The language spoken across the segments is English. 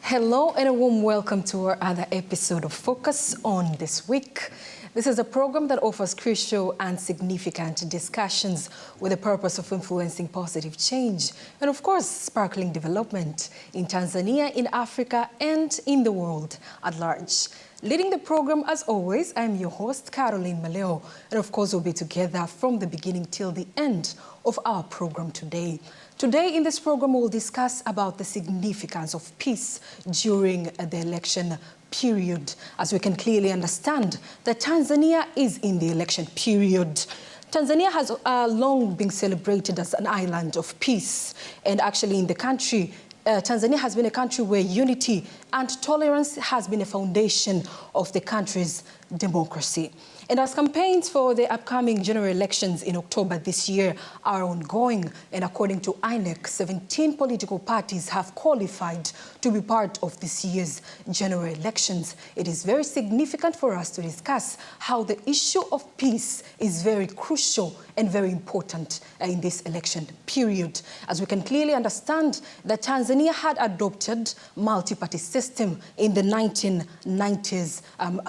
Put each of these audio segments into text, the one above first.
Hello and a warm welcome to our other episode of Focus on This Week. This is a program that offers crucial and significant discussions with the purpose of influencing positive change and, of course, sparkling development in Tanzania, in Africa, and in the world at large. Leading the program, as always, I'm your host, Caroline Maleo, and of course, we'll be together from the beginning till the end of our program today. Today in this program, we'll discuss about the significance of peace during the election period. As we can clearly understand that Tanzania is in the election period. Tanzania has long been celebrated as an island of peace, and actually in the country, Tanzania has been a country where unity and tolerance has been a foundation of the country's democracy. And as campaigns for the upcoming general elections in October this year are ongoing, and according to INEC, 17 political parties have qualified to be part of this year's general elections. It is very significant for us to discuss how the issue of peace is very crucial and very important in this election period. As we can clearly understand that Tanzania had adopted multi-party system in the 1990s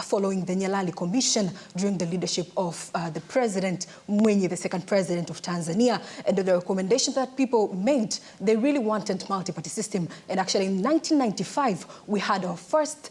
following the Nyalali Commission during the leadership of the President Mwinyi, the second president of Tanzania. And the recommendations that people made, they really wanted multi-party system. And actually in 1995, we had our first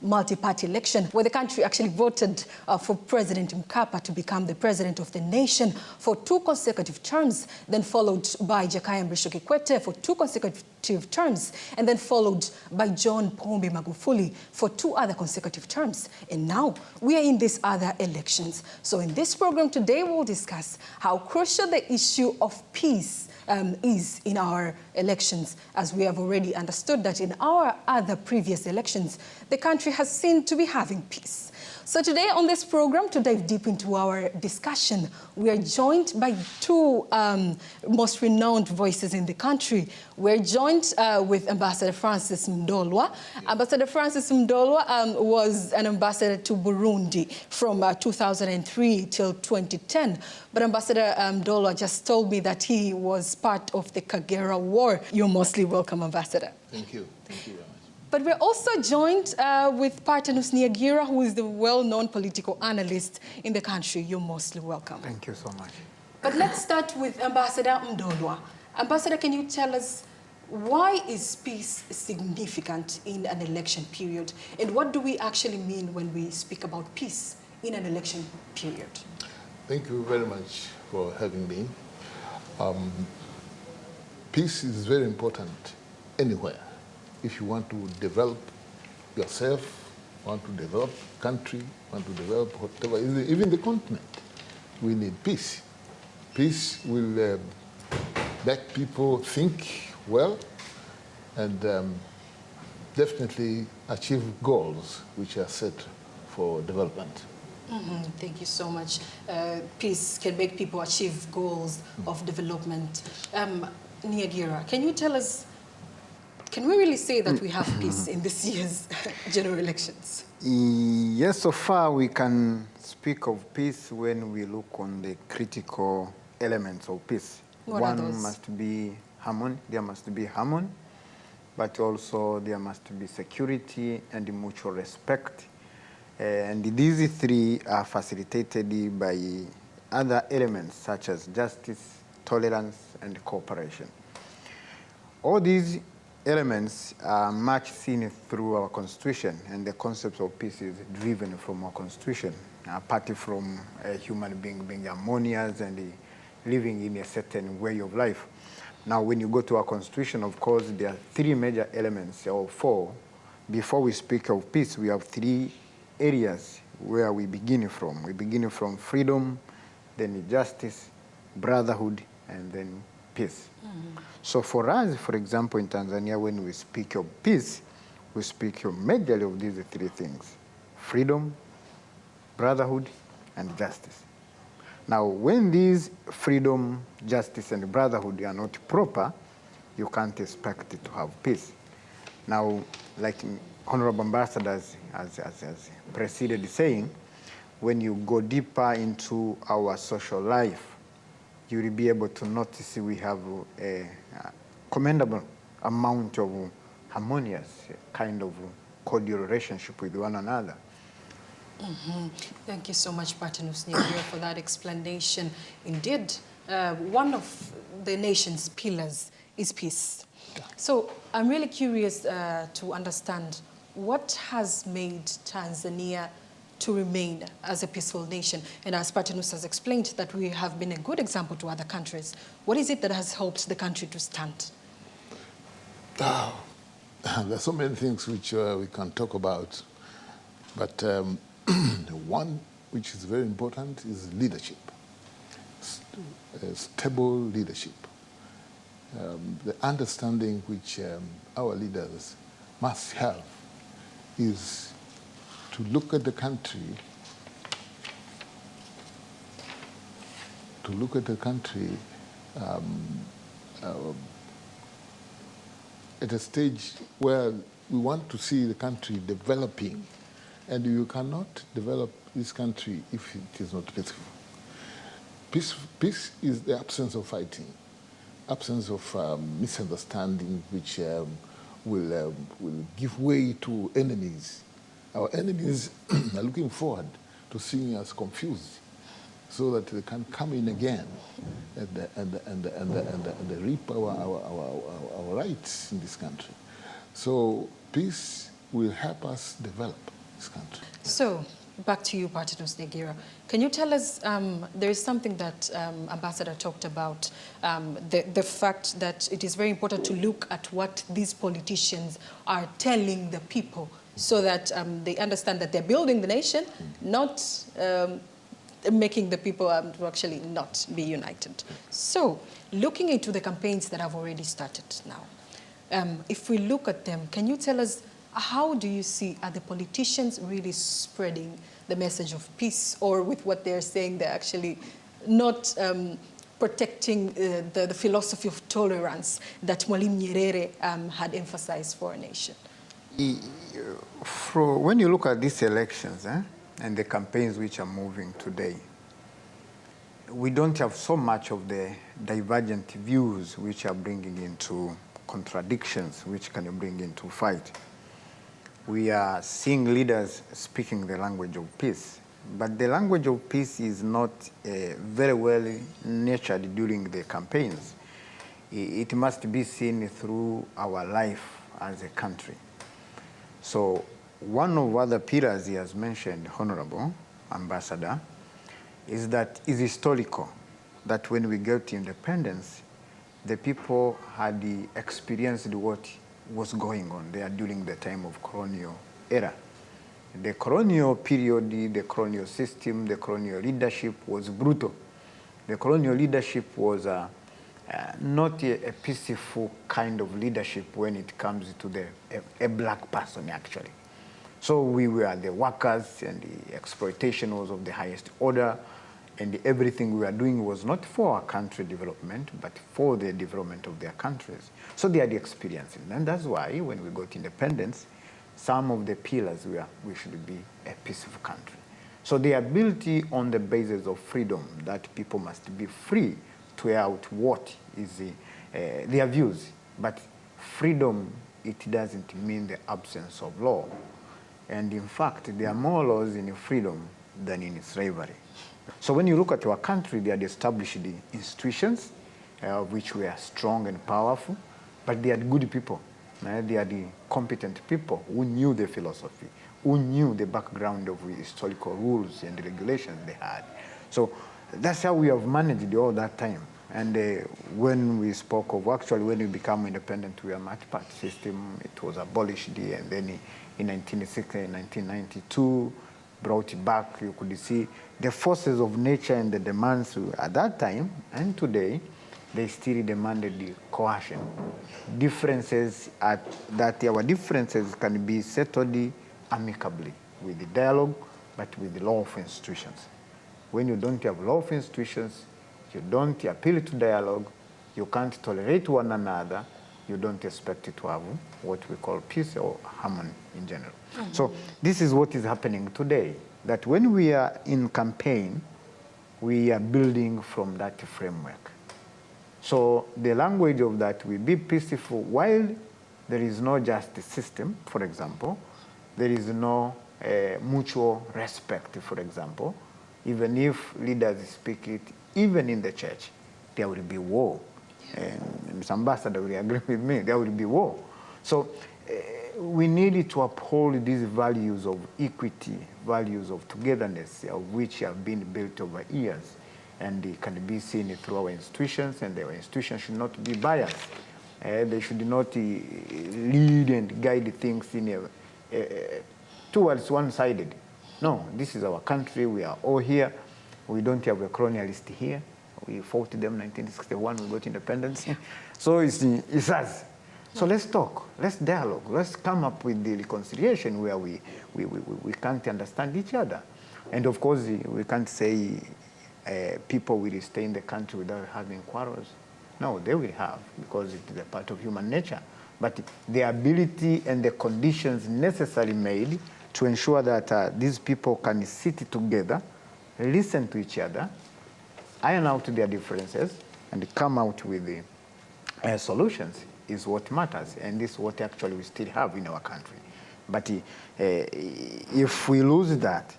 multi-party election where the country actually voted for President Mkapa to become the president of the nation for 2 consecutive terms, then followed by Jakaya Mrisho Kikwete for 2 consecutive terms, and then followed by John Pombe Magufuli for 2 other consecutive terms. And now we are in these other elections. So in this program today, we'll discuss how crucial the issue of peace is in our elections, as we have already understood that in our other previous elections, the country has seemed to be having peace. So today on this program, to dive deep into our discussion, we are joined by 2 most renowned voices in the country. We're joined with Ambassador Francis Mdolwa. Ambassador Francis Mdolwa was an ambassador to Burundi from 2003 till 2010. But Ambassador Mdolwa just told me that he was part of the Kagera War. You're mostly welcome, Ambassador. Thank you. Thank you very much. But we're also joined with Partenus Niagira, who is the well-known political analyst in the country. You're mostly welcome. Thank you so much. But let's start with Ambassador Mdolwa. Ambassador, can you tell us why is peace significant in an election period? And what do we actually mean when we speak about peace in an election period? Thank you very much for having me. Peace is very important anywhere. If you want to develop yourself, want to develop country, want to develop whatever, even the continent, we need peace. Peace will make people think well and definitely achieve goals which are set for development. Thank you so much. Peace can make people achieve goals of development. Niagira, can you tell us, can we really say that we have peace in this year's general elections? Yes, so far we can speak of peace when we look on the critical elements of peace. What are those? One must be harmony, there must be harmony, but also there must be security and mutual respect. And these 3 are facilitated by other elements such as justice, tolerance, and cooperation. All these elements are much seen through our constitution, and the concept of peace is driven from our constitution, apart from a human being being harmonious and living in a certain way of life. Now, when you go to our constitution, of course, there are 3 major elements, or 4. Before we speak of peace, we have 3 areas where we begin from. We begin from freedom, then justice, brotherhood, and then peace. So for us, for example, in Tanzania, when we speak of peace, we speak of majorly of these 3 things: freedom, brotherhood, and justice. Now, when these freedom, justice, and brotherhood are not proper, you can't expect to have peace. Now, like Honorable Ambassadors has preceded saying, when you go deeper into our social life, you will be able to notice we have a commendable amount of harmonious kind of cordial relationship with one another. Thank you so much, Parthenos Nyegira, for that explanation. Indeed, one of the nation's pillars is peace. So I'm really curious to understand what has made Tanzania to remain as a peaceful nation. And as Parthenos has explained, that we have been a good example to other countries. What is it that has helped the country to stand? There's so many things which we can talk about, but one which is very important is leadership, stable leadership. The understanding which our leaders must have is to look at the country, at a stage where we want to see the country developing, and you cannot develop this country if it is not peaceful. Peace is the absence of fighting, absence of misunderstanding, which will give way to enemies. Our enemies are looking forward to seeing us confused, so that they can come in again and reap our rights in this country. So peace will help us develop this country. So, back to you, Parthenos Nyegira. Can you tell us, there is something that Ambassador talked about, the fact that it is very important to look at what these politicians are telling the people so that they understand that they're building the nation, not making the people to actually not be united. So, looking into the campaigns that have already started now, if we look at them, can you tell us, how do you see, are the politicians really spreading the message of peace, or with what they're saying, they're actually not protecting the philosophy of tolerance that Mwalimu Nyerere had emphasized for a nation? When you look at these elections and the campaigns which are moving today, we don't have so much of the divergent views which are bringing into contradictions, which can bring into fight. We are seeing leaders speaking the language of peace, but the language of peace is not very well nurtured during the campaigns. It must be seen through our life as a country. So one of other pillars he has mentioned, Honorable Ambassador, is that it's historical, that when we got independence, the people had experienced what was going on there during the time of colonial era. The colonial period, the colonial system, the colonial leadership was brutal. The colonial leadership was not a peaceful kind of leadership when it comes to a black person, actually. So we were the workers, and the exploitation was of the highest order, and everything we were doing was not for our country development, but for the development of their countries. So they had experience. And that's why when we got independence, some of the pillars were we should be a peaceful country. So they are built on the basis of freedom, that people must be free to air out what is their views. But freedom, it doesn't mean the absence of law. And in fact, there are more laws in freedom than in slavery. So when you look at your country, they had established the institutions, which were strong and powerful, but they had good people. They had the competent people who knew the philosophy, who knew the background of the historical rules and the regulations they had. So that's how we have managed all that time. And when we spoke of, actually, when we became independent, we were a multi-party system. It was abolished, and then in 1960, 1992, brought it back. You could see the forces of nature and the demands at that time and today, they still demanded the coercion. Differences that our differences can be settled amicably with the dialogue, but with the lawful institutions. When you don't have lawful institutions, you don't appeal to dialogue, you can't tolerate one another, you don't expect it to have what we call peace or harmony in general. Mm-hmm. So this is what is happening today, that when we are in campaign, we are building from that framework. So the language of that will be peaceful while there is no justice system, for example. There is no mutual respect, for example. Even if leaders speak it, even in the church, there will be war. And Ms. Ambassador will agree with me, there will be war. So we need to uphold these values of equity, values of togetherness, of which have been built over years. And it can be seen through our institutions, and our institutions should not be biased. They should not lead and guide things in towards one-sided. No, this is our country. We are all here. We don't have a colonialist here. We fought them in 1961. We got independence. So it's us. So let's talk. Let's dialogue. Let's come up with the reconciliation where we can't understand each other. And of course, we can't say people will stay in the country without having quarrels. No, they will have, because it is a part of human nature. But the ability and the conditions necessarily made to ensure that these people can sit together, listen to each other, iron out their differences, and come out with the solutions is what matters. And this is what actually we still have in our country. But if we lose that,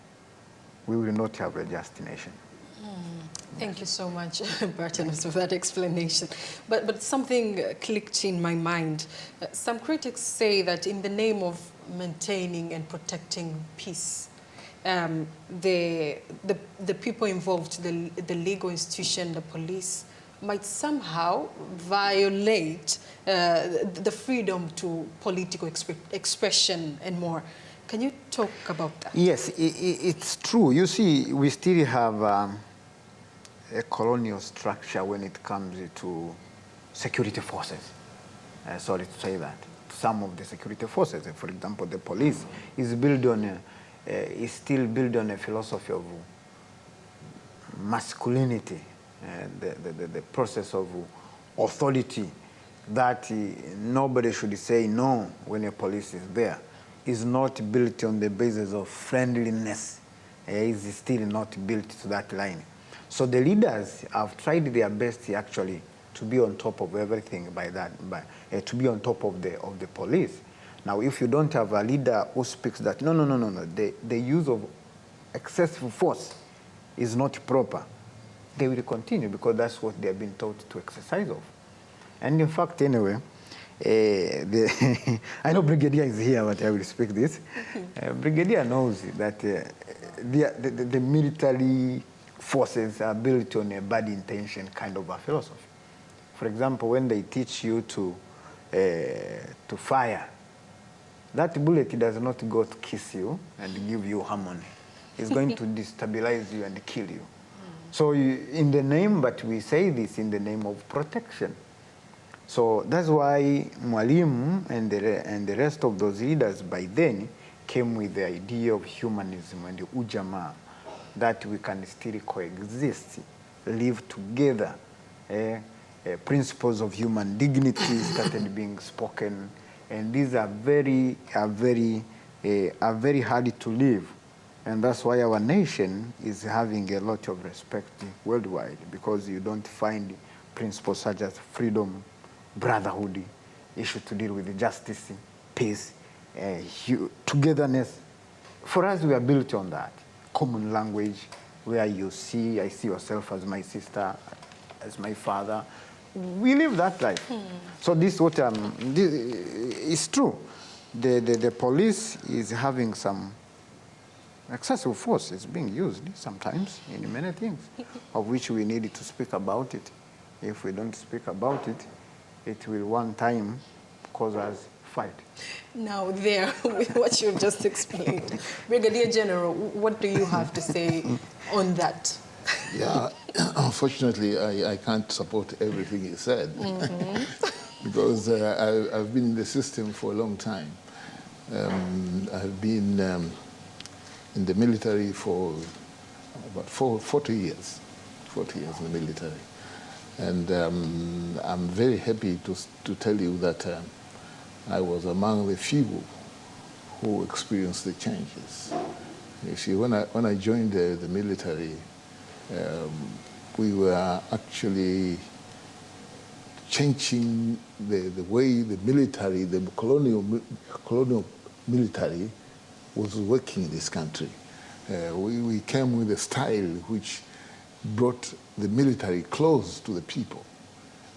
we will not have a just nation. Thank you so much, Bartenos, for that explanation. But something clicked in my mind. Some critics say that in the name of maintaining and protecting peace, the people involved, the legal institution, the police, might somehow violate the freedom to political expression and more. Can you talk about that? Yes, it's true. You see, we still have a colonial structure when it comes to security forces. Sorry to say that. Some of the security forces, for example, the police, is built on is still built on a philosophy of masculinity, the process of authority, that nobody should say no when a police is there, is not built on the basis of friendliness. Is still not built to that line. So the leaders have tried their best actually to be on top of everything to be on top of the police. Now, if you don't have a leader who speaks that, no, the use of excessive force is not proper, they will continue because that's what they have been taught to exercise of. And in fact, anyway, I know Brigadier is here, but I will speak this. Brigadier knows that the military forces are built on a bad intention kind of a philosophy. For example, when they teach you to fire, that bullet does not go to kiss you and give you harmony. It's going to destabilize you and kill you. So in the name, but we say this in the name of protection. So that's why Mwalimu and the rest of those leaders by then came with the idea of humanism and the ujamaa, that we can still coexist, live together. Principles of human dignity started being spoken, and these are very hard to live. And that's why our nation is having a lot of respect worldwide, because you don't find principles such as freedom, brotherhood, issue to deal with justice, peace, togetherness. For us, we are built on that. Common language, where I see yourself as my sister, as my father. We live that life. So this is true. The police is having some excessive force. Is being used sometimes in many things, of which we need to speak about it. If we don't speak about it, it will one time cause us fight. Now there, with what you've just explained, Brigadier General, what do you have to say on that? Yeah, unfortunately, I can't support everything he said, because I've been in the system for a long time. I've been in the military for about 40 years in the military. And I'm very happy to tell you that I was among the few who experienced the changes. You see, when I joined the military, we were actually changing the way the military, the colonial military was working in this country. We came with a style which brought the military close to the people.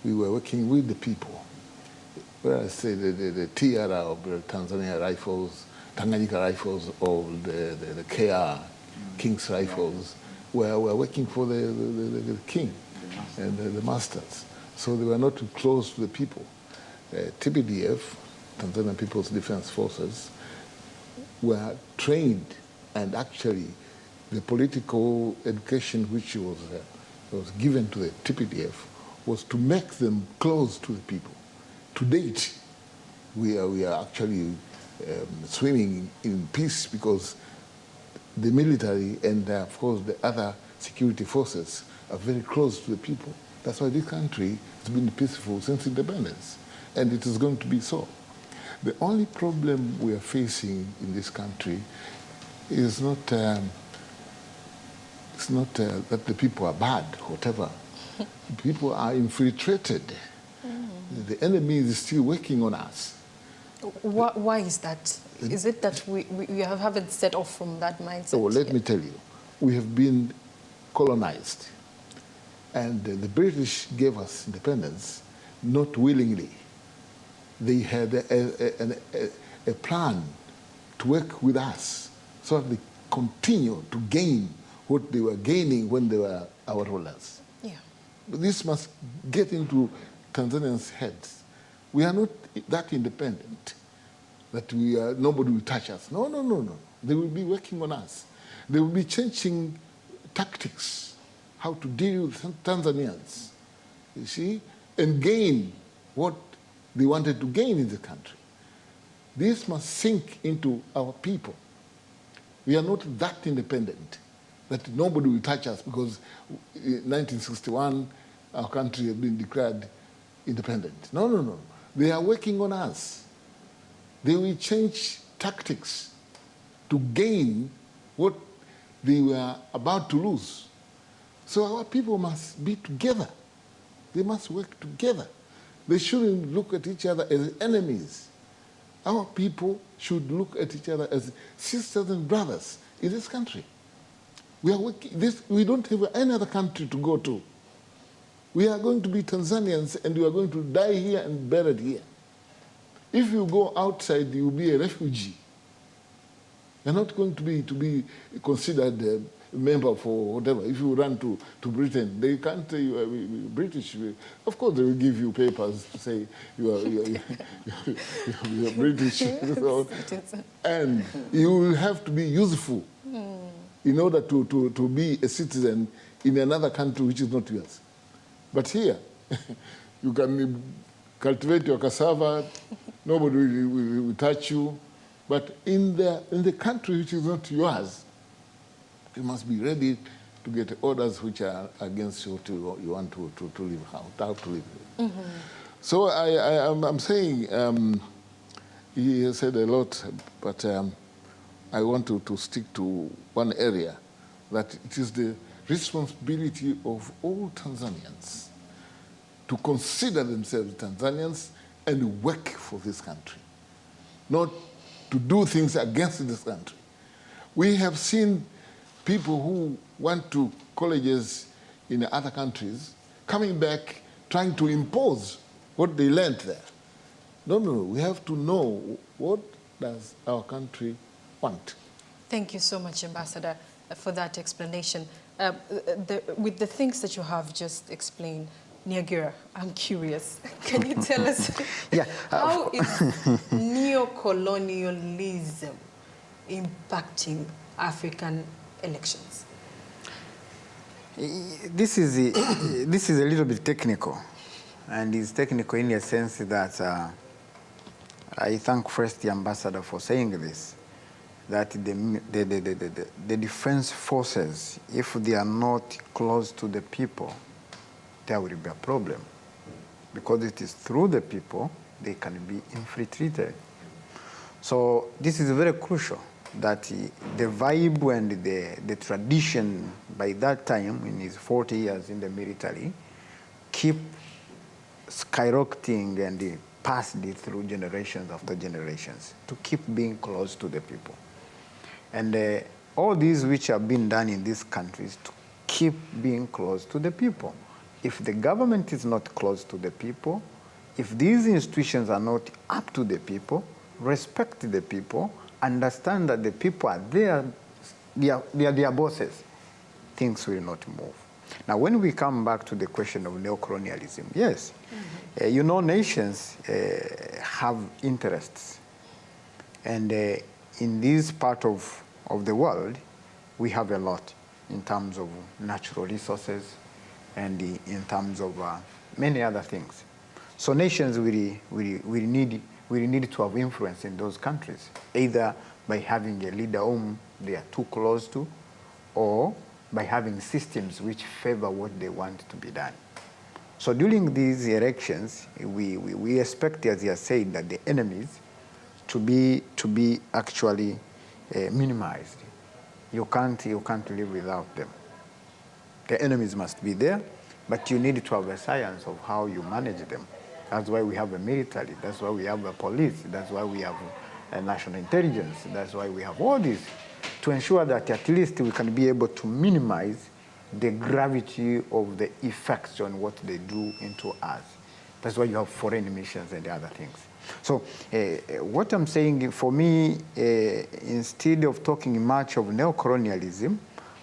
We were working with the people. Where I say the TR of the Tanzania Rifles, Tanganyika Rifles, or the KR, King's Rifles, were working for the king and the masters. So they were not too close to the people. TPDF, Tanzanian People's Defense Forces, were trained, and actually the political education which was given to the TPDF was to make them close to the people. To date, we are actually swimming in peace because the military and of course the other security forces are very close to the people. That's why this country has been peaceful since independence, and it is going to be so. The only problem we are facing in this country is not that the people are bad, whatever. People are infiltrated. The enemy is still working on us. Why is that? Is it that we haven't set off from that mindset? Oh, let me tell you, we have been colonized. And the British gave us independence not willingly. They had a plan to work with us so that they continue to gain what they were gaining when they were our rulers. Yeah. But this must get into Tanzanians' heads. We are not that independent that nobody will touch us. No, no, no, no. They will be working on us. They will be changing tactics, how to deal with Tanzanians, you see, and gain what they wanted to gain in the country. This must sink into our people. We are not that independent that nobody will touch us because in 1961 our country had been declared independent. No, no, no. They are working on us. They will change tactics to gain what they were about to lose. So our people must be together. They must work together. They shouldn't look at each other as enemies. Our people should look at each other as sisters and brothers in this country. We are working we don't have any other country to go to. We are going to be Tanzanians and we are going to die here and buried here. If you go outside, you will be a refugee. You're not going to be considered a member for whatever. If you run to Britain, they can't say you are British. Of course, they will give you papers to say you are British. So, and you will have to be useful in order to be a citizen in another country which is not yours. But here, you can cultivate your cassava, nobody will touch you. But in the country which is not yours, you must be ready to get orders which are against what you want to live, how to live. Mm-hmm. So I'm saying, he has said a lot, but I want to stick to one area, that it is the responsibility of all Tanzanians to consider themselves Tanzanians and work for this country, not to do things against this country. We have seen people who went to colleges in other countries coming back trying to impose what they learned there. No, no, no. We have to know what does our country want. Thank you so much, Ambassador, for that explanation. With the things that you have just explained, Niagara, I'm curious. Can you tell us how is neocolonialism impacting African elections? This is a little bit technical, and it's technical in the sense that I thank first the ambassador for saying this, that the defense forces, if they are not close to the people, there will be a problem, because it is through the people they can be infiltrated. So this is very crucial, that the vibe and the tradition by that time, in his 40 years in the military, keep skyrocketing and passed it through generations after generations to keep being close to the people. And all these which have been done in these countries to keep being close to the people. If the government is not close to the people, if these institutions are not up to the people, respect the people, understand that the people are there, they are their bosses, things will not move. Now, when we come back to the question of neocolonialism, yes, you know, nations have interests. And in this part of the world, we have a lot in terms of natural resources and in terms of many other things. So nations really need to have influence in those countries, either by having a leader whom they are too close to, or by having systems which favor what they want to be done. So during these elections, we expect, as you said, that the enemies to be actually minimized. You can't live without them. The enemies must be there, but you need to have a science of how you manage them. That's why we have a military. That's why we have a police. That's why we have a national intelligence. That's why we have all this, to ensure that at least we can be able to minimize the gravity of the effects on what they do into us. That's why you have foreign missions and the other things. So what I'm saying, for me, instead of talking much of neocolonialism,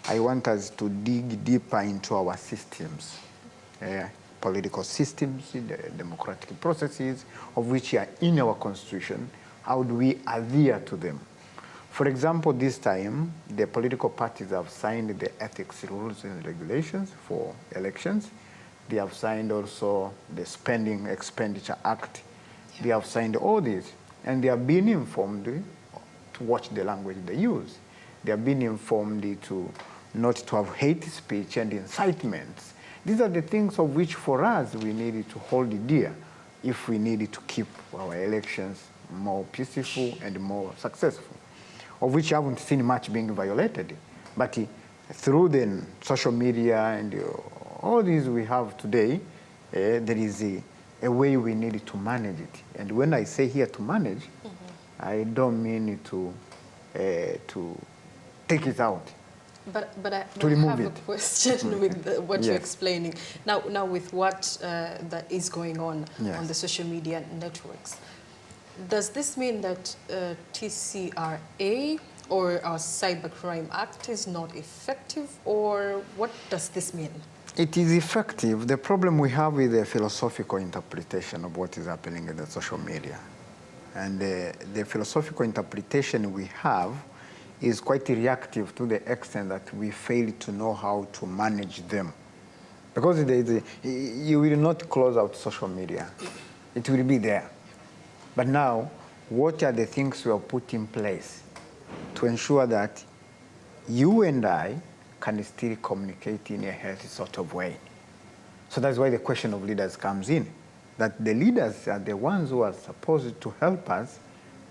I want us to dig deeper into our systems, political systems, the democratic processes of which are in our constitution. How do we adhere to them? For example, this time, the political parties have signed the ethics rules and regulations for elections. They have signed also the Spending Expenditure Act. They have signed all this, and they have been informed to watch the language they use. They have been informed to not to have hate speech and incitements. These are the things of which, for us, we needed to hold dear if we needed to keep our elections more peaceful and more successful, of which I haven't seen much being violated. But through the social media and all these we have today, there is a way we need to manage it. And when I say here to manage, I don't mean to take it out. But I remove have a it. question with what you're Yes. explaining. Now with what that is going on Yes. on the social media networks, does this mean that TCRA or our Cybercrime Act is not effective, or what does this mean? It is effective. The problem we have is the philosophical interpretation of what is happening in the social media. And the philosophical interpretation we have is quite reactive to the extent that we fail to know how to manage them. Because you will not close out social media. It will be there. But now, what are the things we have put in place to ensure that you and I can still communicate in a healthy sort of way? So that's why the question of leaders comes in, that the leaders are the ones who are supposed to help us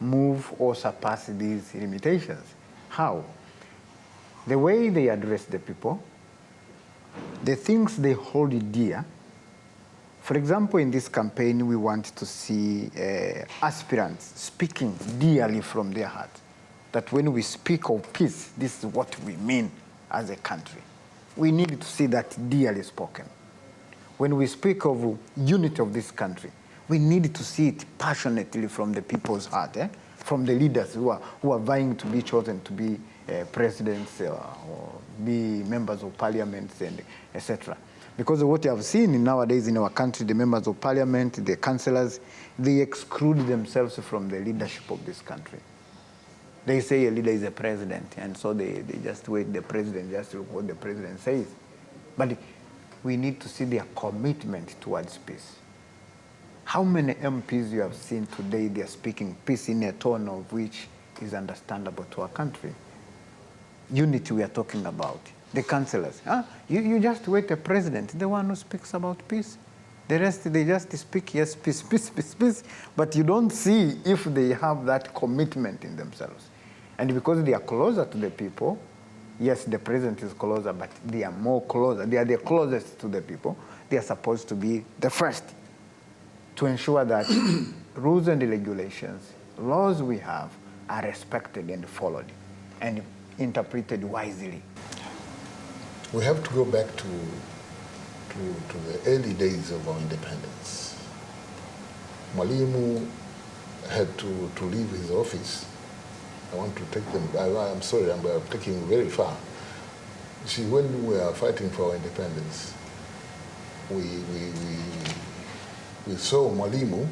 move or surpass these limitations. How? The way they address the people, the things they hold dear. For example, in this campaign, we want to see aspirants speaking dearly from their heart. That when we speak of peace, this is what we mean as a country. We need to see that dearly spoken. When we speak of unity of this country, we need to see it passionately from the people's heart, from the leaders who are vying to be chosen to be presidents or be members of parliaments and etc. Because of what you have seen nowadays in our country, the members of parliament, the councillors, they exclude themselves from the leadership of this country. They say a leader is a president, and so they just wait the president just to look what the president says. But we need to see their commitment towards peace. How many MPs you have seen today, they are speaking peace in a tone of which is understandable to our country? Unity we are talking about. The councillors, you just wait a president, the one who speaks about peace. The rest, they just speak, yes, peace, peace, peace, peace. But you don't see if they have that commitment in themselves. And because they are closer to the people, yes, the president is closer, but they are more closer. They are the closest to the people. They are supposed to be the first to ensure that rules and regulations, laws we have, are respected and followed and interpreted wisely. We have to go back to the early days of our independence. Mwalimu had to leave his office. I want to take them, I'm sorry, I'm taking very far. See, when we were fighting for our independence, we saw Mwalimu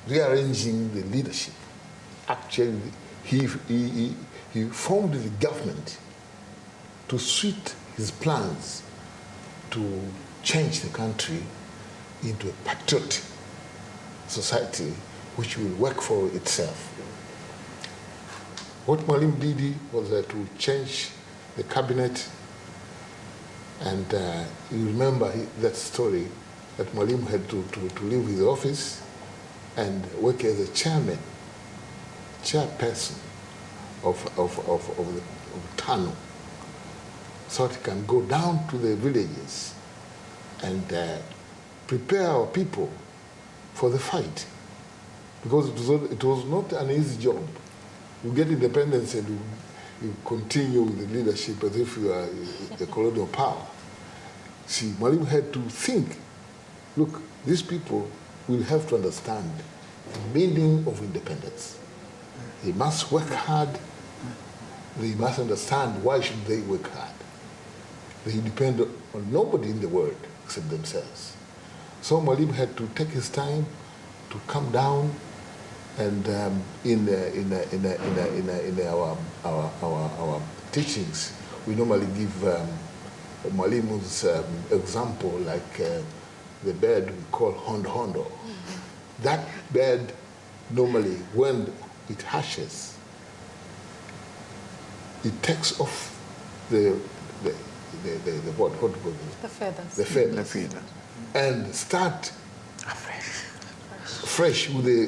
rearranging the leadership. Actually, he formed the government to suit his plans to change the country into a patriotic society which will work for itself. What Mwalimu did was to change the cabinet, and you remember that story that Mwalimu had to leave his office and work as a chairperson of the TANU, so that he can go down to the villages and prepare our people for the fight. Because it was not an easy job. You get independence and you continue with the leadership as if you are a colonial power. See, Mwalimu had to think, look, these people will have to understand the meaning of independence. They must work hard. They must understand why should they work hard. They depend on nobody in the world except themselves. So Mwalimu had to take his time to come down, and in our teachings, we normally give Mwalimu's example, like the bird we call hondo. That bird normally, when it hatches, it takes off the feathers. The feathers. And start fresh with the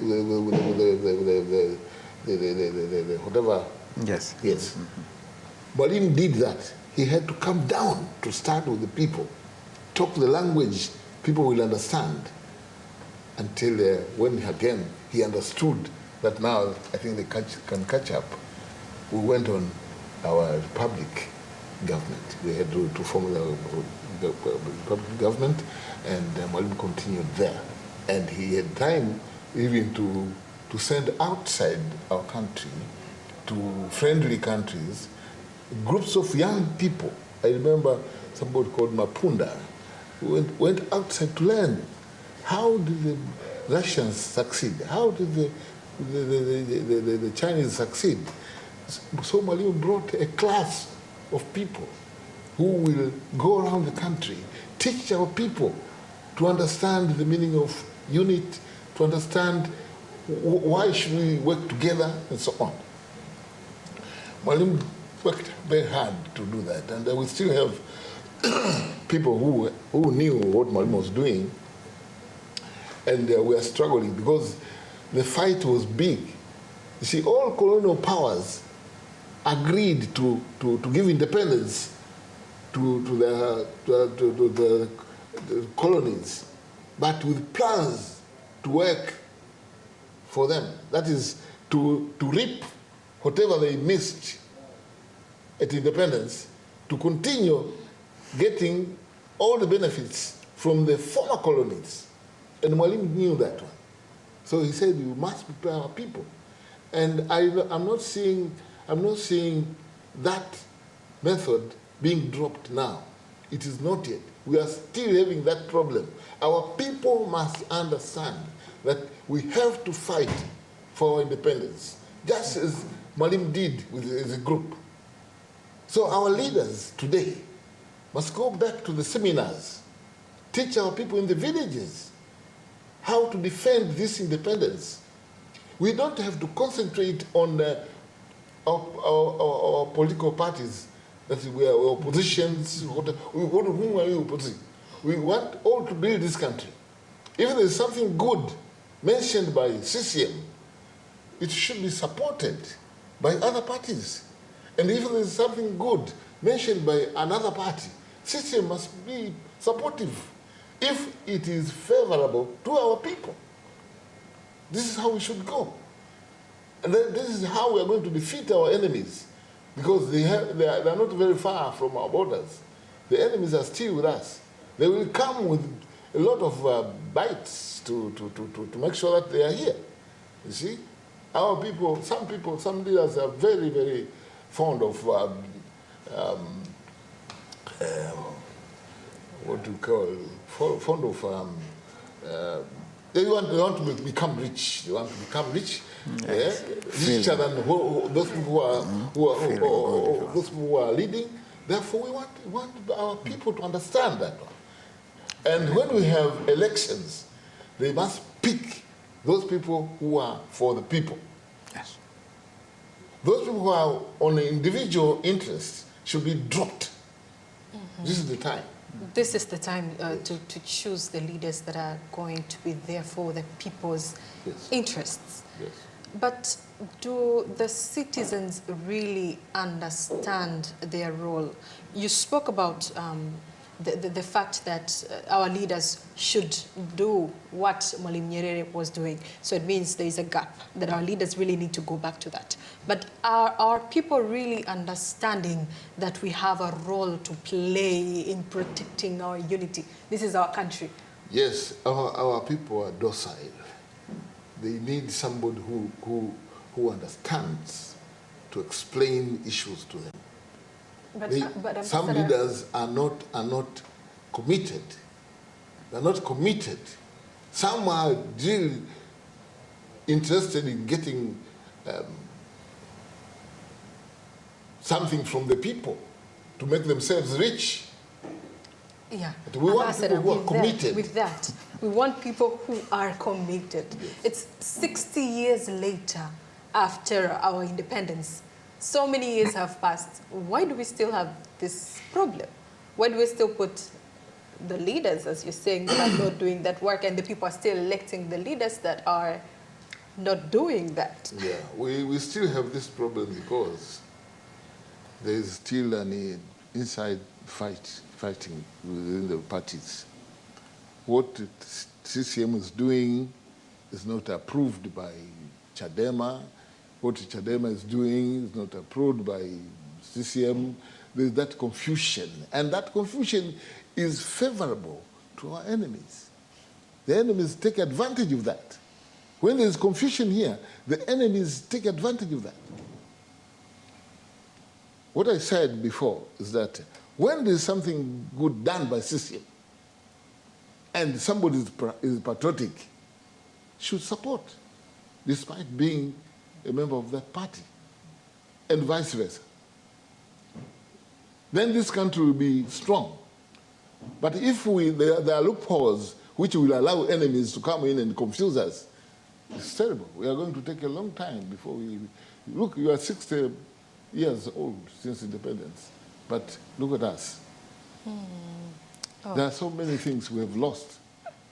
whatever. Yes. Yes. Mwalimu did that. He had to come down to start with the people, talk the language people will understand, until when again he understood that now I think they can catch up. We went on our republic government. We had to form the republic government, and Mwalimu continued there. And he had time even to send outside our country to friendly countries groups of young people. I remember somebody called Mapunda who went outside to learn how did the Russians succeed, how did the Chinese succeed. So Mwalimu brought a class of people who will go around the country, teach our people to understand the meaning of unit, to understand why should we work together, and so on. Mwalimu worked very hard to do that, and we still have people who knew what Mwalimu was doing, and we are struggling because the fight was big. You see, all colonial powers agreed to give independence to the colonies, but with plans to work for them. That is, to reap whatever they missed at independence, to continue getting all the benefits from the former colonies. And Mwalimu knew that one. So he said, you must prepare our people. And I'm not seeing that method being dropped now. It is not yet. We are still having that problem. Our people must understand that we have to fight for our independence, just as Mwalimu did as a group. So our leaders today must go back to the seminars, teach our people in the villages how to defend this independence. We don't have to concentrate on our political parties, that we are oppositions. Whom are we opposing? We want all to build this country. If there is something good mentioned by CCM, it should be supported by other parties. And if there is something good mentioned by another party, CCM must be supportive. if it is favorable to our people. This is how we should go. And then this is how we are going to defeat our enemies, because they are not very far from our borders. The enemies are still with us. They will come with a lot of bites to make sure that they are here. You see? Our people, some leaders are very, very fond of what do you call, fond of, they want to become rich. They want to become rich, Yes. richer than those people who are leading. Therefore, we want our people to understand that one. And when we have elections, they must pick those people who are for the people. Yes. Those people who are on individual interests should be dropped. This is the time. This is the time to choose the leaders that are going to be there for the people's Yes. interests. Yes. But do the citizens really understand their role? You spoke about the fact that our leaders should do what Mwalimu Nyerere was doing. So it means there is a gap, that our leaders really need to go back to that. But are people really understanding that we have a role to play in protecting our unity? This is our country. Yes, our people are docile. They need somebody who understands to explain issues to them. But Some leaders are not committed. They're not committed. Some are really interested in getting something from the people to make themselves rich. Yeah, But we want Ambassador, people who are committed. With that, we want people who are committed. Yes. It's 60 years later after our independence. So many years have passed. Why do we still have this problem? Why do we still put the leaders, as you're saying, that are not doing that work, and the people are still electing the leaders that are not doing that? Yeah, we still have this problem because there is still an inside fighting within the parties. What CCM is doing is not approved by Chadema. What Chadema is doing is not approved by CCM. There's that confusion, and that confusion is favorable to our enemies. The enemies take advantage of that. When there's confusion here, the enemies take advantage of that. What I said before is that when there's something good done by CCM and somebody is patriotic, should support, despite being a member of that party, and vice versa. Then this country will be strong. But if there are loopholes which will allow enemies to come in and confuse us, it's terrible. We are going to take a long time before we... Look, you are 60 years old since independence, but look at us. Oh. There are so many things we have lost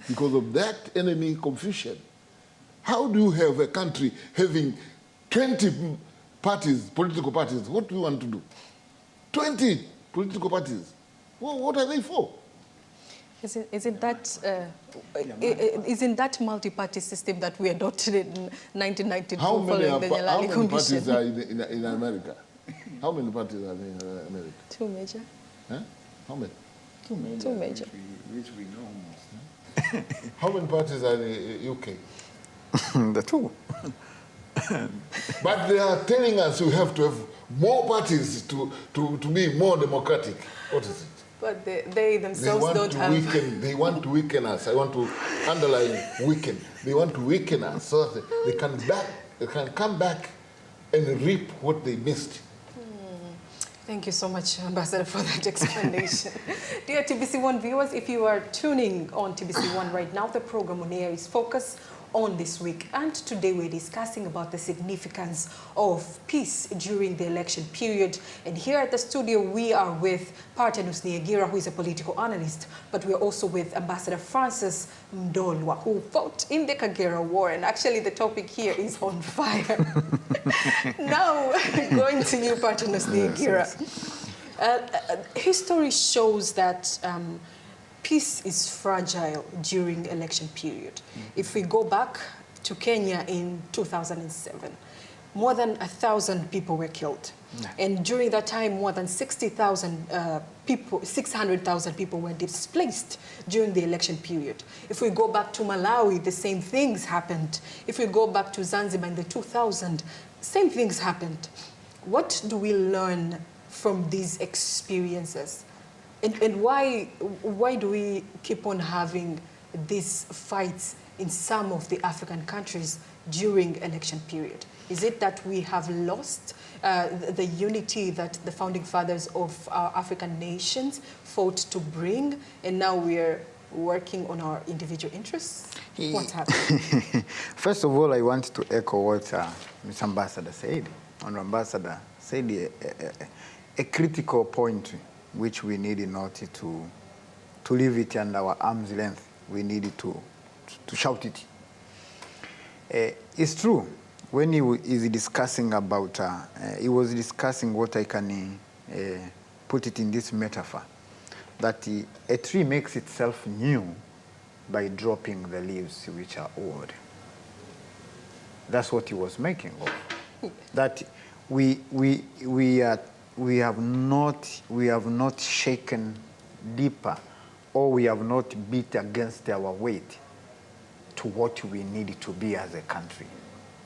because of that enemy confusion. How do you have a country having 20 parties, political parties? What do you want to do? 20 political parties. Well, what are they for? Isn't that multi-party system that we adopted in 1992 following the Nyalali Commission? How many parties are in America? How many parties are in America? Two major. Huh? How many? Two major. Which we know most. How many parties are in the UK? The two. But they are telling us we have to have more parties to be more democratic. What is it? But they themselves don't have... They want to weaken us. I want to underline weaken. They want to weaken us so that they can come back and reap what they missed. Thank you so much, Ambassador, for that explanation. Dear TBC1 viewers, if you are tuning on TBC1 right now, the program on air is Focus on This Week. And today we're discussing about the significance of peace during the election period. And here at the studio, we are with Partenus Niagira, who is a political analyst, but we're also with Ambassador Francis Mdolwa, who fought in the Kagera War. And actually, the topic here is on fire. Now, going to you, Partenus Niagira. History shows that peace is fragile during election period. If we go back to Kenya in 2007, more than 1,000 people were killed. And during that time, more than 600,000 people were displaced during the election period. If we go back to Malawi, the same things happened. If we go back to Zanzibar in the 2000s, same things happened. What do we learn from these experiences? And why do we keep on having these fights in some of the African countries during election period? Is it that we have lost the unity that the founding fathers of our African nations fought to bring, and now we're working on our individual interests? What's happening? First of all, I want to echo what Mr. Ambassador said. Honorable Ambassador said a critical point which we need in order to leave it under our arm's length. We needed to shout it. It's true. When he is discussing about, he was discussing what I can put it in this metaphor, that a tree makes itself new by dropping the leaves which are old. That's what he was making of. That we have not shaken deeper, or we have not beat against our weight to what we need to be as a country.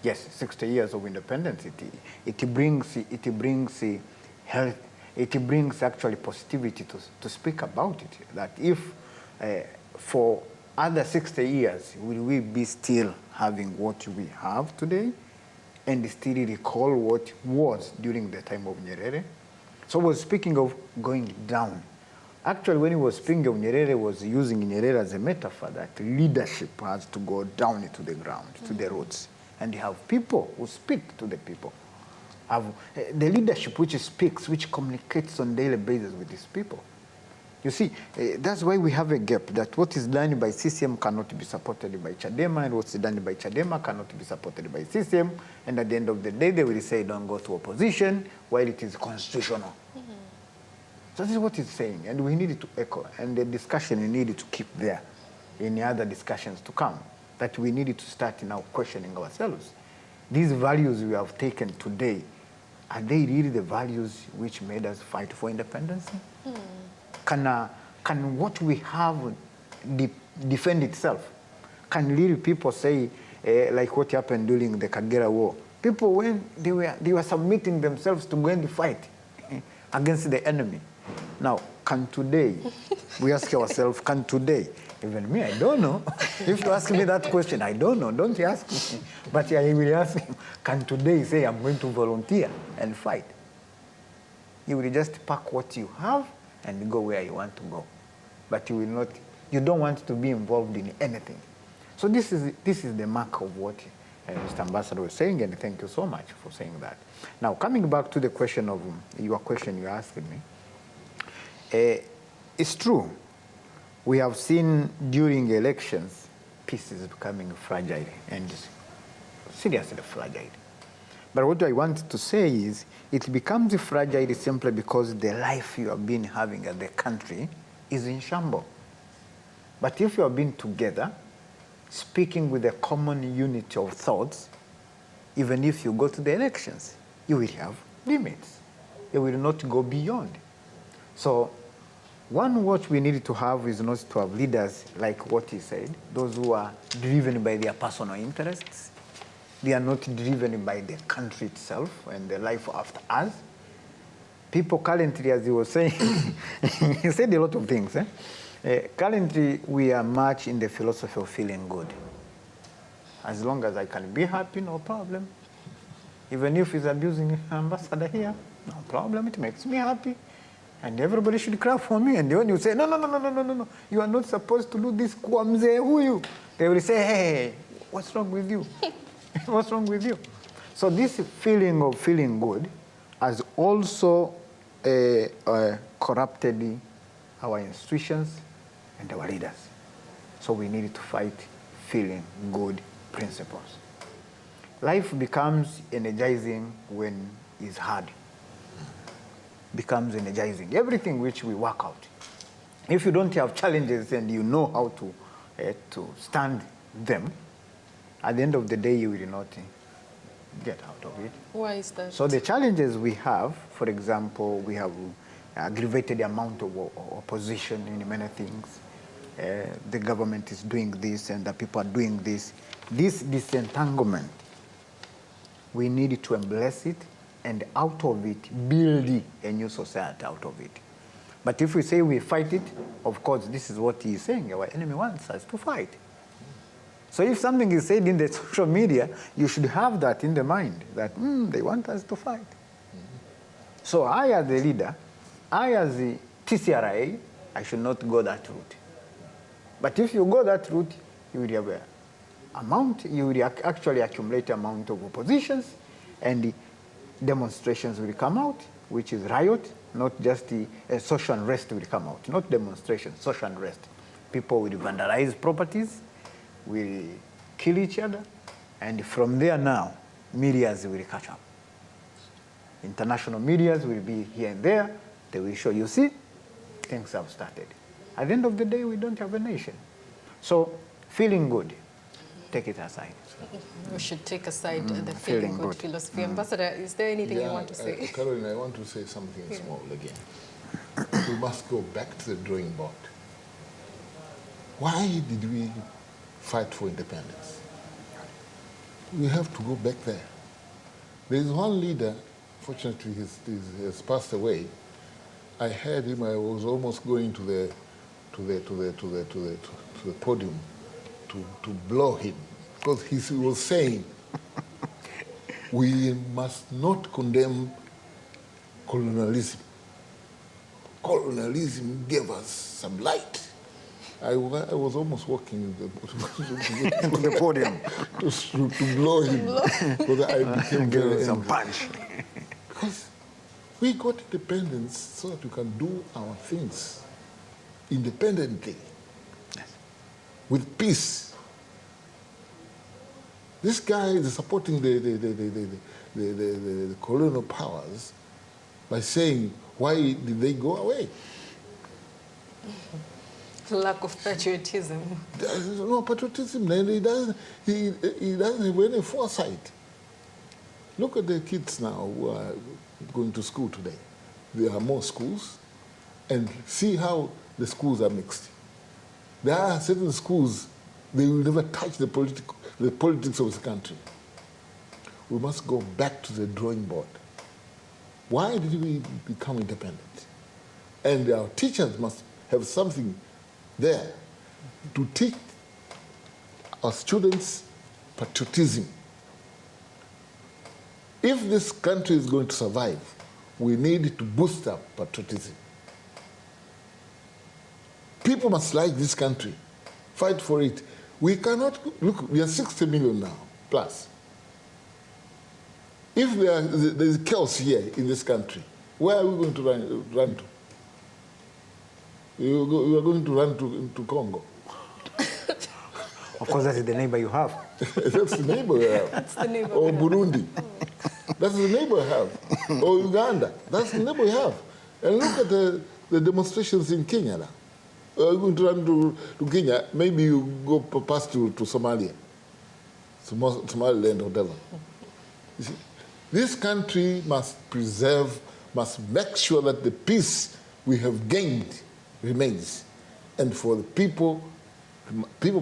Yes, 60 years of independence, it brings health, it brings actually positivity to speak about it. That if for other 60 years, will we be still having what we have today and still recall what was during the time of Nyerere? So he was speaking of going down. Actually, when he was speaking of Nyerere, was using Nyerere as a metaphor that leadership has to go down to the ground, to the roots. And you have people who speak to the people. Have the leadership which speaks, which communicates on a daily basis with these people. You see, that's why we have a gap, that what is done by CCM cannot be supported by Chadema, and what's done by Chadema cannot be supported by CCM, and at the end of the day, they will say, don't go to opposition, while it is constitutional. So this is what it's saying, and we need to echo, and the discussion we need to keep there in the other discussions to come, that we need to start now questioning ourselves. These values we have taken today, are they really the values which made us fight for independence? Can what we have defend itself? Can really people say, like what happened during the Kagera War? People, when they were submitting themselves to go and fight against the enemy. Now, can today, we ask ourselves, can today, even me, I don't know. If you ask me that question, I don't know. Don't ask me. But I will ask him, can today say I'm going to volunteer and fight? You will just pack what you have and go where you want to go. But you will not, you don't want to be involved in anything. So this is the mark of what Mr. Ambassador was saying, and thank you so much for saying that. Now, coming back to the question of your question you asked me, it's true. We have seen during elections, peace is becoming fragile and seriously fragile. But what I want to say is, it becomes fragile simply because the life you have been having as a country is in shambles. But if you have been together, speaking with a common unity of thoughts, even if you go to the elections, you will have limits. You will not go beyond. So, what we need to have is not to have leaders like what he said, those who are driven by their personal interests. They are not driven by the country itself and the life after us. People currently, as he was saying, he said a lot of things. Currently, we are much in the philosophy of feeling good. As long as I can be happy, no problem. Even if he's abusing ambassador here, no problem, it makes me happy. And everybody should clap for me. And when you say, no, you are not supposed to do this, they will say, hey, what's wrong with you? What's wrong with you? So this feeling of feeling good has also corrupted our institutions and our leaders. So we need to fight feeling good principles. Life becomes energizing when it's hard. Becomes energizing. Everything which we work out If you don't have challenges and you know how to stand them, at the end of the day, you will not get out of it. Why is that? So the challenges we have, for example, we have aggravated amount of opposition in many things. The government is doing this and the people are doing this. This disentanglement, we need to embrace it and out of it, build a new society out of it. But if we say we fight it, of course, this is what he is saying. Our enemy wants us to fight. So if something is said in the social media, you should have that in the mind, that they want us to fight. So I, as the leader, I, as the TCRA, I should not go that route. But if you go that route, you will have you will actually accumulate amount of oppositions, and the demonstrations will come out, which is riot, not just the social unrest will come out, not demonstration, social unrest. People will vandalize properties, will kill each other, and from there now, medias will catch up. International medias will be here and there. They will show, you see, things have started. At the end of the day, we don't have a nation. So, feeling good, take it aside. We should take aside the feeling good philosophy. Ambassador, is there anything you want to say? Caroline, I want to say something small again. We must go back to the drawing board. Why did we fight for independence? We have to go back there. There is one leader, fortunately he has passed away. I heard him, I was almost going to the podium to blow him, because he was saying, we must not condemn colonialism. Colonialism gave us some light. I was almost walking to the podium to blow him, because I became very some angry. punch. Because we got independence so that we can do our things independently, with peace. This guy is supporting the colonial powers by saying, why did they go away? Lack of patriotism. There's no patriotism, and he doesn't have any foresight. Look at the kids now who are going to school today. There are more schools, and see how the schools are mixed. There are certain schools, they will never touch the politics of the country. We must go back to the drawing board. Why did we become independent? And our teachers must have something there to teach our students patriotism. If this country is going to survive, we need to boost up patriotism. People must like this country, fight for it. We cannot, look, we are 60 million now, plus. If there is chaos here in this country, where are we going to run to? You are going to run to Congo. Of course, that is the neighbor you have. That's the neighbor you have. That's the neighbor. Or Burundi. That's the neighbor you have. Or Uganda. That's the neighbor you have. And look at the demonstrations in Kenya now. You're going to run to Kenya, maybe you go past to Somalia, Somaliland or whatever. You see, this country must preserve, must make sure that the peace we have gained remains. And for the people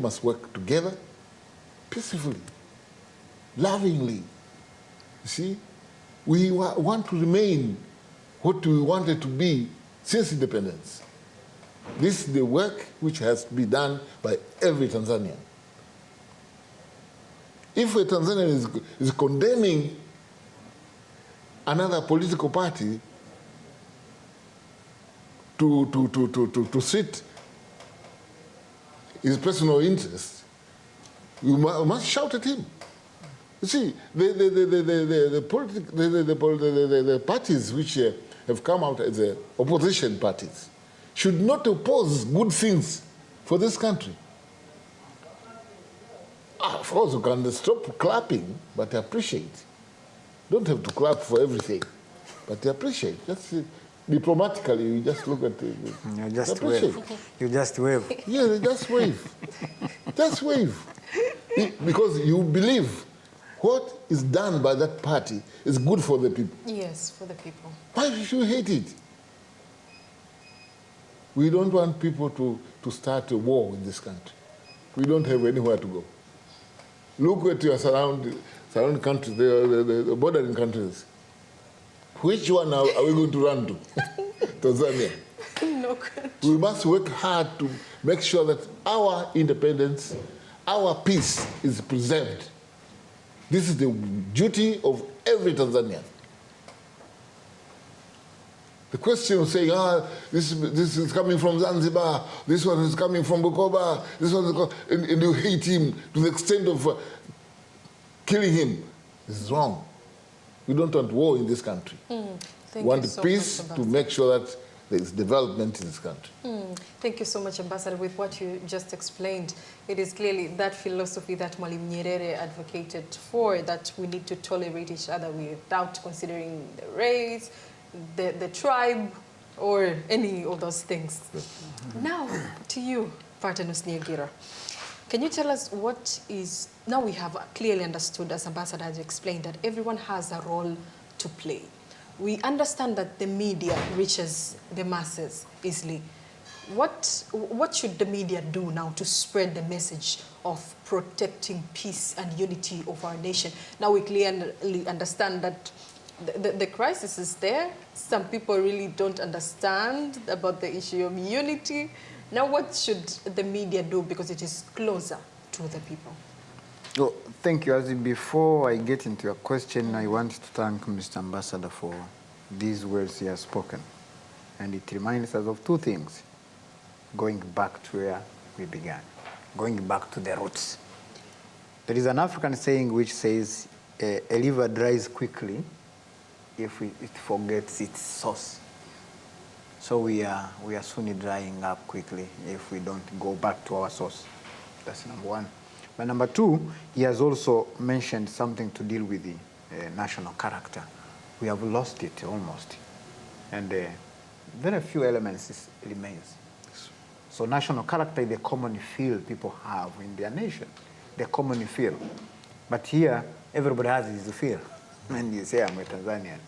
must work together peacefully, lovingly. You see, we want to remain what we wanted to be since independence. This is the work which has to be done by every Tanzanian. If a Tanzanian is condemning another political party to suit his personal interest, you must shout at him. You see, the parties which have come out as opposition parties should not oppose good things for this country. Of course, you can stop clapping, but appreciate. Don't have to clap for everything, but appreciate. That's diplomatically, you just look at it. You just wave. You just wave. Yeah, they just wave. Just wave. Because you believe what is done by that party is good for the people. Yes, for the people. Why should you hate it? We don't want people to start a war in this country. We don't have anywhere to go. Look at your surrounding countries, the bordering countries. Which one are we going to run to? Tanzania. No country. We must work hard to make sure that our independence, our peace is preserved. This is the duty of every Tanzanian. The question of saying, this is coming from Zanzibar, this one is coming from Bukoba, this one is and you hate him to the extent of killing him, is wrong. We don't want war in this country. We want peace to make sure that there is development in this country. Thank you so much, Ambassador. With what you just explained, it is clearly that philosophy that Mwalimu Nyerere advocated for, that we need to tolerate each other without considering the race, the tribe, or any of those things. Now, to you, Parthenos Niagira. Can you tell us what is, now we have clearly understood, as Ambassador has explained, that everyone has a role to play. We understand that the media reaches the masses easily. What should the media do now to spread the message of protecting peace and unity of our nation? Now we clearly understand that the crisis is there. Some people really don't understand about the issue of unity. Now what should the media do, because it is closer to the people? Oh, thank you. Before I get into your question, I want to thank Mr. Ambassador for these words he has spoken. And it reminds us of two things. Going back to where we began. Going back to the roots. There is an African saying which says, a river dries quickly if it forgets its source. So we are soon drying up quickly if we don't go back to our source. That's number one. But number two, he has also mentioned something to deal with the national character. We have lost it almost. And very few elements remains. So national character is the common feel people have in their nation, the common feel. But here, everybody has his feel. And you say, I'm a Tanzanian.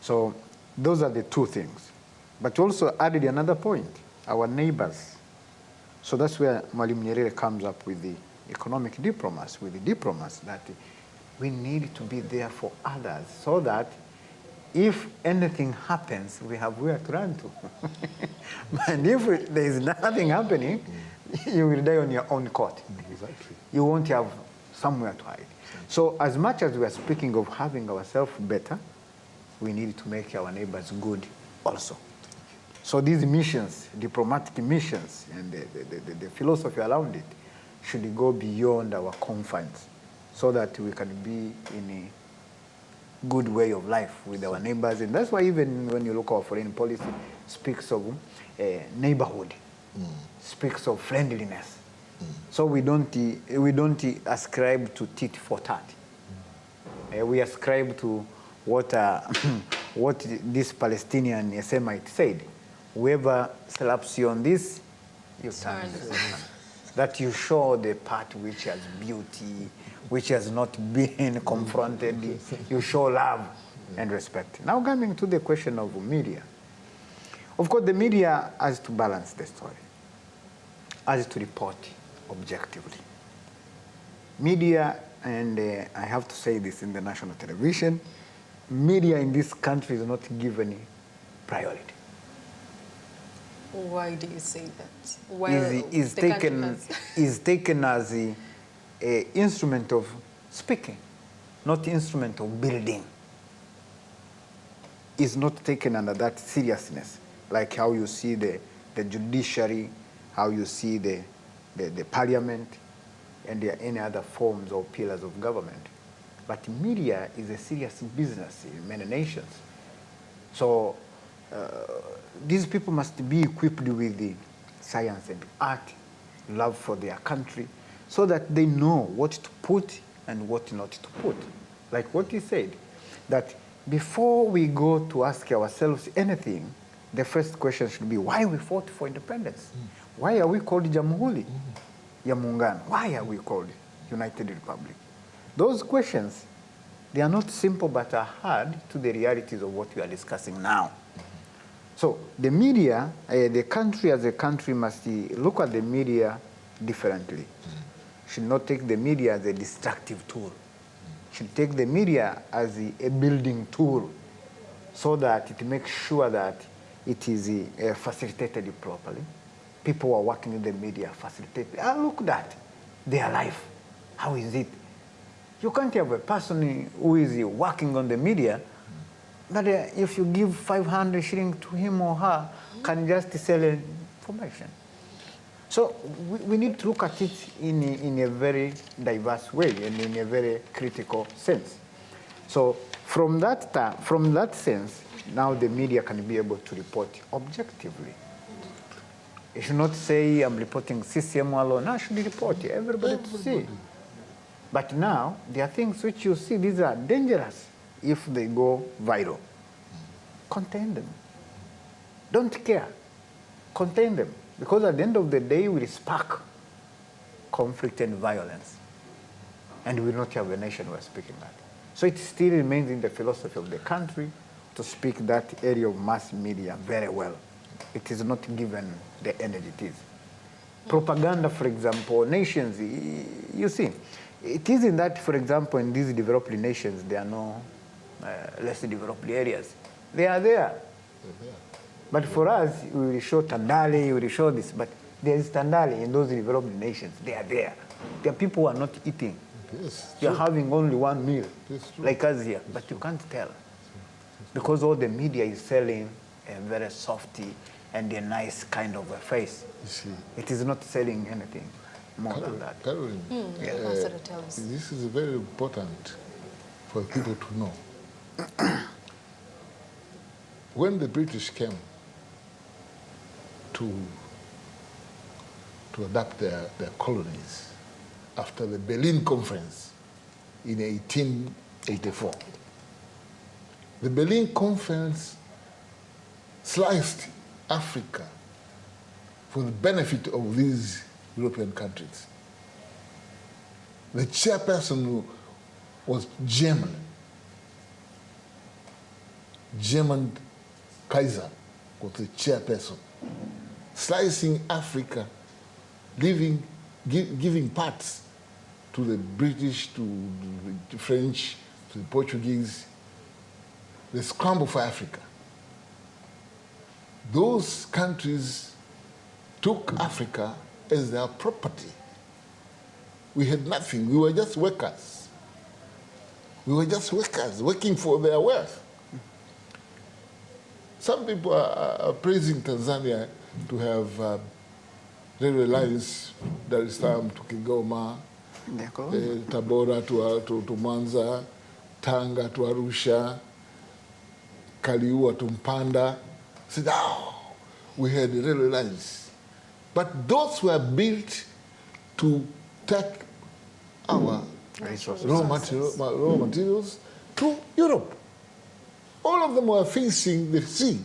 So those are the two things. But also added another point, our neighbors. So that's where Mwalimu Nyerere comes up with the economic diplomats, that we need to be there for others so that if anything happens, we have where to run to. And if there is nothing happening, you will die on your own court. Exactly. You won't have somewhere to hide. So as much as we are speaking of having ourselves better, we need to make our neighbors good also. So these missions, diplomatic missions, and the philosophy around it should go beyond our confines so that we can be in a good way of life with our neighbors. And that's why even when you look at our foreign policy, speaks of neighborhood, speaks of friendliness. So we don't ascribe to tit for tat. We ascribe to what this Palestinian Semite said. Whoever slaps you on this, you turn. That you show the part which has beauty, which has not been confronted. You show love and respect. Now coming to the question of media. Of course, the media has to balance the story, has to report objectively. Media, and I have to say this in the national television, media in this country is not given priority. Why do you say that? Is taken as an instrument of speaking, not instrument of building. Is not taken under that seriousness, like how you see the judiciary, how you see the parliament, and any other forms or pillars of government. But media is a serious business in many nations. So these people must be equipped with the science and art, love for their country, so that they know what to put and what not to put. Like what he said, that before we go to ask ourselves anything, the first question should be why we fought for independence. Why are we called Jamhuri ya Muungano? Why are we called United Republic? Those questions, they are not simple but are hard to the realities of what we are discussing now. So the media, the country as a country must look at the media differently. Should not take the media as a destructive tool. Should take the media as a building tool so that it makes sure that it is facilitated properly. People who are working in the media facilitate. Look at that, their life. How is it? You can't have a person who is working on the media, but if you give 500 shillings to him or her, can just sell information. So we need to look at it in a very diverse way and in a very critical sense. So from that sense, now the media can be able to report objectively. You should not say, I'm reporting CCM alone. No, I should report everybody to see. But now, there are things which you see, these are dangerous if they go viral. Contain them. Don't care. Contain them. Because at the end of the day, we will spark conflict and violence. And we will not have a nation we're speaking that. So it still remains in the philosophy of the country to speak that area of mass media very well. It is not given the energy it is. Propaganda, for example, nations, you see, it isn't that, for example, in these developed nations, there are no less developed areas. They are there. But for us, we will show Tandale, we will show this, but there is Tandale in those developed nations. They are there. There are people who are not eating. Yes, They are having only one meal, It's true. like us here, but you can't tell. Because all the media is selling a very softy and a nice kind of a face. You see. It is not selling anything more than that. Caroline, Ambassador, tell us. this is very important for people to know. When the British came to adapt their colonies after the Berlin Conference in 1884, the Berlin Conference sliced Africa for the benefit of these European countries. The chairperson was German Kaiser was the chairperson, slicing Africa, giving parts to the British, to the French, to the Portuguese. The scramble for Africa. Those countries took Africa as their property. We had nothing. We were just workers. We were just workers working for their wealth. Some people are praising Tanzania to have railway lines, Dar es Salaam to Kigoma, Tabora to Mwanza, Tanga to Arusha, Kaliua to Mpanda. Said, oh, we had railway lines. But those were built to take our raw materials to Europe. All of them were facing the sea.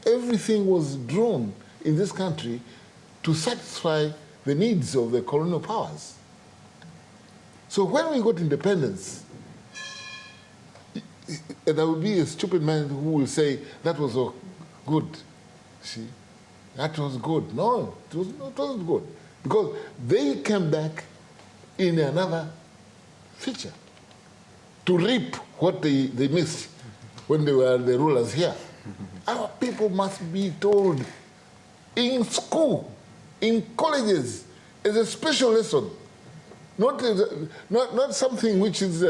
Everything was drawn in this country to satisfy the needs of the colonial powers. So when we got independence, there will be a stupid man who will say, that was good. See, that was good. No, it wasn't good. Because they came back in another feature to reap what they missed when they were the rulers here. Our people must be told in school, in colleges, as a special lesson, not something which is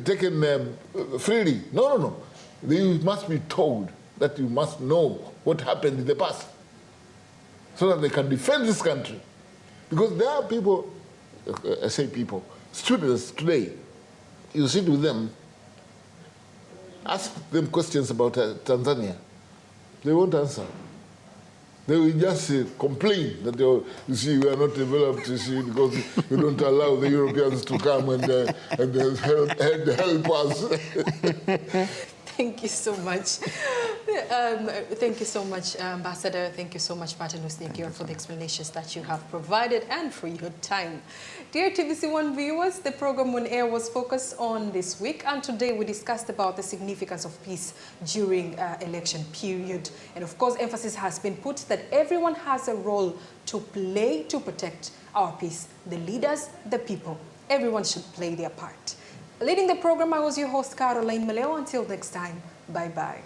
taken freely. No. They must be told that you must know what happened in the past so that they can defend this country. Because there are people, I say people, students today, you sit with them, ask them questions about Tanzania. They won't answer. They will just complain that, you see, we are not developed, you see, because you don't allow the Europeans to come and help us. Thank you so much. Thank you so much, Ambassador. Thank you so much, Martin Usnikiwa, for the explanations that you have provided and for your time. Dear TVC1 viewers, the program on air was focused on this week, and today we discussed about the significance of peace during election period. And of course, emphasis has been put that everyone has a role to play to protect our peace. The leaders, the people, everyone should play their part. Leading the program, I was your host, Caroline Maleo. Until next time, bye-bye.